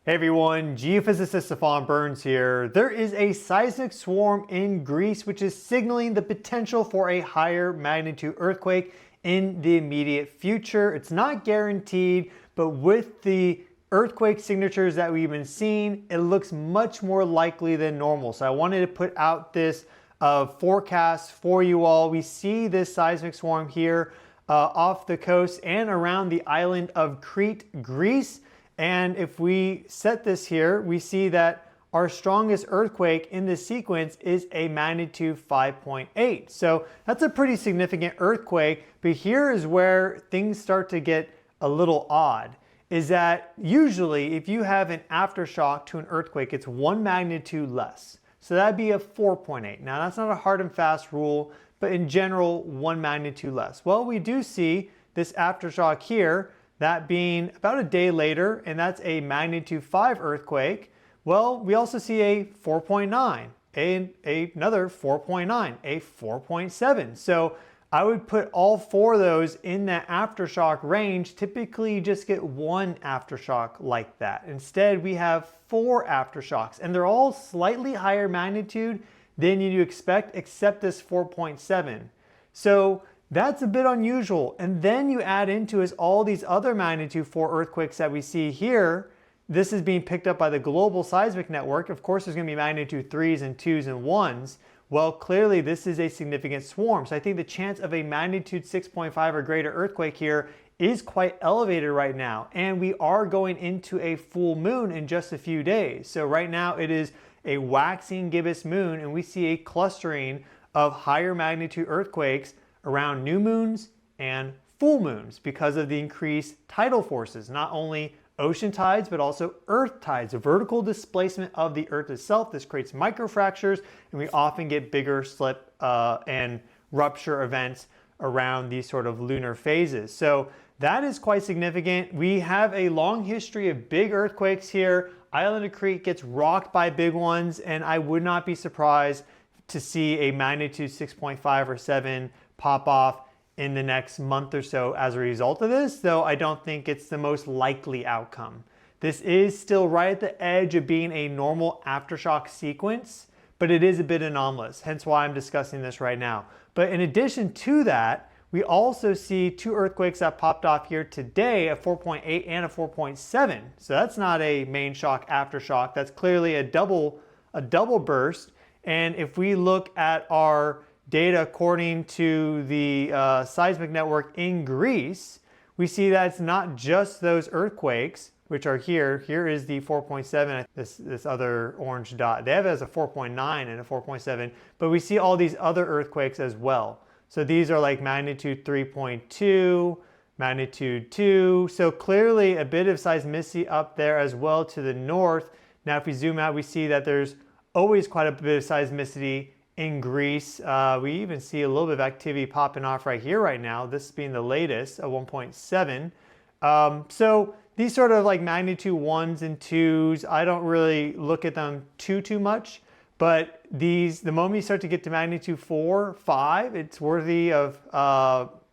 Hey everyone, Geophysicist Stefan Burns here. There is a seismic swarm in Greece which is signaling the potential for a higher magnitude earthquake in the immediate future. It's not guaranteed, but with the earthquake signatures that we've been seeing, it looks much more likely than normal. So I wanted to put out this forecast for you all. We see this seismic swarm here off the coast and around the island of Crete, Greece. And if we set this here, we see that our strongest earthquake in this sequence is a magnitude 5.8. So that's a pretty significant earthquake, but here is where things start to get a little odd, is that usually if you have an aftershock to an earthquake, it's one magnitude less. So that'd be a 4.8. Now that's not a hard and fast rule, but in general, one magnitude less. Well, we do see this aftershock here, that being about a day later, and that's a magnitude 5 earthquake. Well, we also see a 4.9, another 4.9, a 4.7. So I would put all four of those in that aftershock range. Typically, you just get one aftershock like that. Instead, we have four aftershocks, and they're all slightly higher magnitude than you'd expect, except this 4.7. So that's a bit unusual. And then you add into it all these other magnitude 4 earthquakes that we see here. This is being picked up by the global seismic network. Of course, there's going to be magnitude 3s and 2s and 1s. Well, clearly this is a significant swarm. So I think the chance of a magnitude 6.5 or greater earthquake here is quite elevated right now. And we are going into a full moon in just a few days. So right now it is a waxing gibbous moon, and we see a clustering of higher magnitude earthquakes around new moons and full moons because of the increased tidal forces, not only ocean tides, but also earth tides, the vertical displacement of the earth itself. This creates microfractures, and we often get bigger slip and rupture events around these sort of lunar phases. So that is quite significant. We have a long history of big earthquakes here. Island of Crete gets rocked by big ones, and I would not be surprised to see a magnitude 6.5 or 7 pop off in the next month or so as a result of this, though I don't think it's the most likely outcome. This is still right at the edge of being a normal aftershock sequence, but it is a bit anomalous, hence why I'm discussing this right now. But in addition to that, we also see two earthquakes that popped off here today, a 4.8 and a 4.7. So that's not a main shock aftershock, that's clearly a double burst. And if we look at our data according to the seismic network in Greece, we see that it's not just those earthquakes, which are here. Here is the 4.7, this other orange dot. They have it as a 4.9 and a 4.7, but we see all these other earthquakes as well. So these are like magnitude 3.2, magnitude 2. So clearly a bit of seismicity up there as well to the north. Now if we zoom out, we see that there's always quite a bit of seismicity in Greece. We even see a little bit of activity popping off right here right now, this being the latest, a 1.7. So these sort of like magnitude 1s and 2s, I don't really look at them too much, but the moment you start to get to magnitude 4, 5, it's worthy of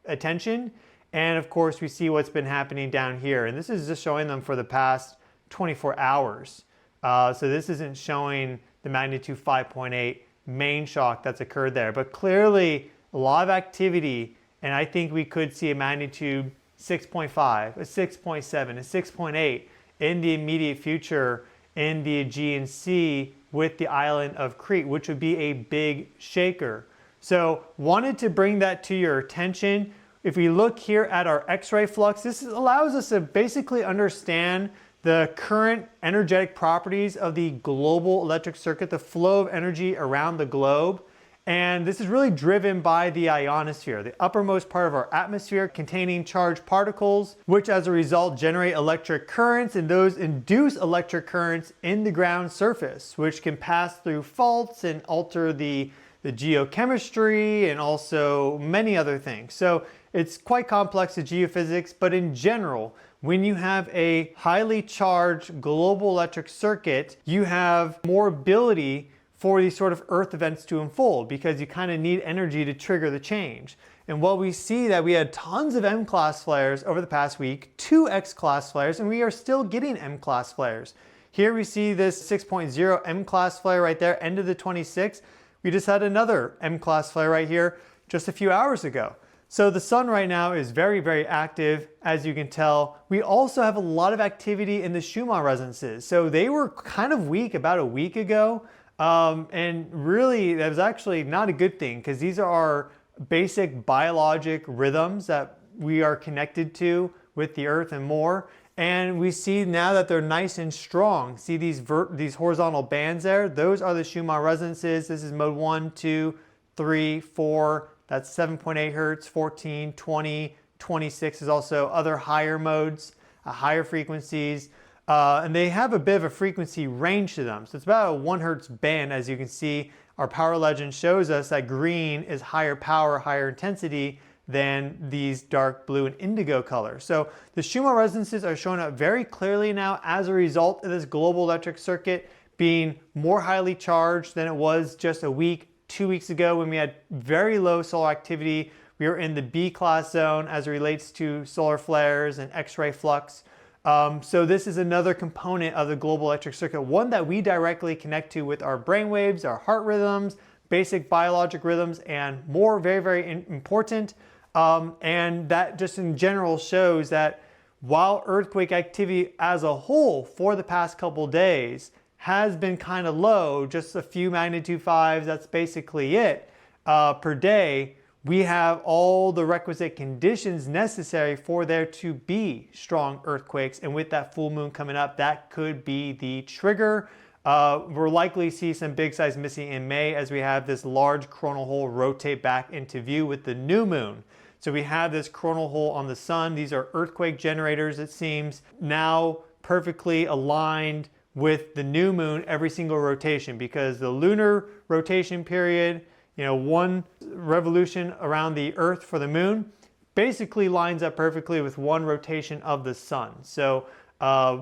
attention. And of course, we see what's been happening down here. And this is just showing them for the past 24 hours. So this isn't showing the magnitude 5.8 main shock that's occurred there, but clearly a lot of activity, and I think we could see a magnitude 6.5, a 6.7, a 6.8 in the immediate future in the Aegean Sea with the island of Crete, which would be a big shaker. So wanted to bring that to your attention. If we look here at our X-ray flux, this allows us to basically understand the current energetic properties of the global electric circuit, the flow of energy around the globe. And this is really driven by the ionosphere, the uppermost part of our atmosphere containing charged particles, which as a result generate electric currents, and those induce electric currents in the ground surface, which can pass through faults and alter the geochemistry and also many other things. So it's quite complex to geophysics, but in general, when you have a highly charged global electric circuit, you have more ability for these sort of earth events to unfold because you kind of need energy to trigger the change. And what we see that we had tons of M-class flares over the past week, 2 X-class flares, and we are still getting M-class flares. Here we see this 6.0 M-class flare right there, end of the 26th. We just had another M-class flare right here just a few hours ago. So the sun right now is very, very active, as you can tell. We also have a lot of activity in the Schumann resonances. So they were kind of weak about a week ago. And really, that was actually not a good thing, because these are our basic biologic rhythms that we are connected to with the earth and more. And we see now that they're nice and strong. See these horizontal bands there? Those are the Schumann resonances. This is mode 1, 2, 3, 4. That's 7.8 hertz, 14, 20, 26 is also other higher modes, higher frequencies. And they have a bit of a frequency range to them. So it's about a 1 hertz band. As you can see, our power legend shows us that green is higher power, higher intensity than these dark blue and indigo colors. So the Schumann resonances are showing up very clearly now as a result of this global electric circuit being more highly charged than it was just a week, 2 weeks ago when we had very low solar activity. We were in the B class zone as it relates to solar flares and X-ray flux. So this is another component of the global electric circuit, one that we directly connect to with our brain waves, our heart rhythms, basic biologic rhythms, and more. Very, very important. And that just in general shows that while earthquake activity as a whole for the past couple days has been kind of low, just a few magnitude 5s, that's basically it, per day, we have all the requisite conditions necessary for there to be strong earthquakes. And with that full moon coming up, that could be the trigger. We're likely to see some big seismicity in May as we have this large coronal hole rotate back into view with the new moon. So we have this coronal hole on the sun. These are earthquake generators, it seems, now perfectly aligned with the new moon every single rotation, because the lunar rotation period, one revolution around the earth for the moon basically lines up perfectly with one rotation of the sun. So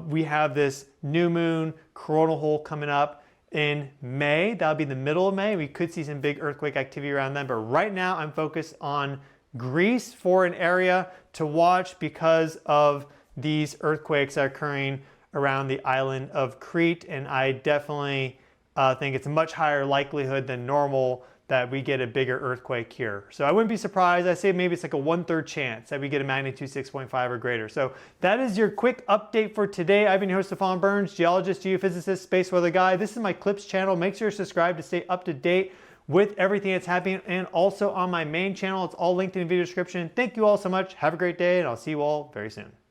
we have this new moon coronal hole coming up in May. That'll be the middle of May. We could see some big earthquake activity around then, but right now I'm focused on Greece for an area to watch because of these earthquakes that are occurring around the island of Crete, and I definitely think it's a much higher likelihood than normal that we get a bigger earthquake here. So I wouldn't be surprised. I say maybe it's like a 1/3 chance that we get a magnitude 6.5 or greater. So that is your quick update for today. I've been your host, Stefan Burns, geologist, geophysicist, space weather guy. This is my Clips channel. Make sure you're subscribed to stay up to date with everything that's happening, and also on my main channel. It's all linked in the video description. Thank you all so much. Have a great day, and I'll see you all very soon.